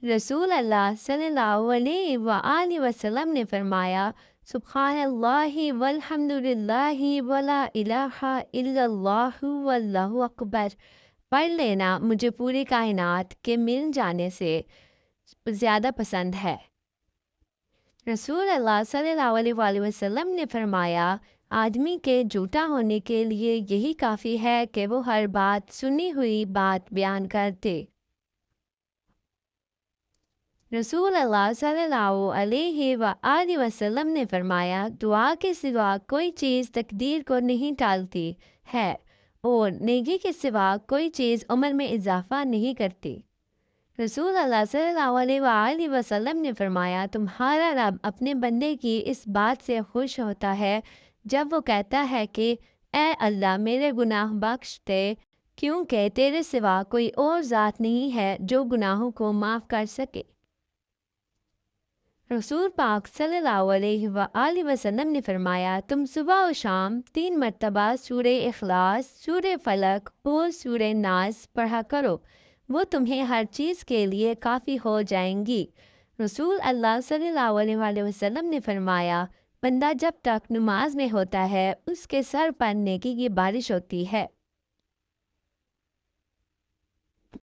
رسول اللہ صلی اللہ علیہ وآلہ وسلم نے فرمایا، سبحان اللہ والحمد للہ ولا الہ الا اللہ واللہ اکبر پڑھ لینا مجھے پوری کائنات کے مل جانے سے زیادہ پسند ہے۔ رسول اللہ صلی اللہ علیہ وآلہ وسلم نے فرمایا، آدمی کے جھوٹا ہونے کے لیے یہی کافی ہے کہ وہ ہر بات سنی ہوئی بات بیان کر دے۔ رسول اللہ صلی اللہ علیہ وآلہ وسلم نے فرمایا، دعا کے سوا کوئی چیز تقدیر کو نہیں ٹالتی ہے اور نیکی کے سوا کوئی چیز عمر میں اضافہ نہیں کرتی۔ رسول اللہ صلی اللہ علیہ وآلہ وسلم نے فرمایا، تمہارا رب اپنے بندے کی اس بات سے خوش ہوتا ہے جب وہ کہتا ہے کہ اے اللہ میرے گناہ بخش دے، کیونکہ تیرے سوا کوئی اور ذات نہیں ہے جو گناہوں کو معاف کر سکے۔ رسول پاک صلی اللہ علیہ وآلہ وسلم نے فرمایا، تم صبح و شام 3 مرتبہ سورہ اخلاص، سورہ فلق اور سورہ ناس پڑھا کرو، وہ تمہیں ہر چیز کے لیے کافی ہو جائیں گی۔ رسول اللہ صلی اللہ علیہ وآلہ وسلم نے فرمایا، بندہ جب تک نماز میں ہوتا ہے اس کے سر پر نیکی کی بارش ہوتی ہے۔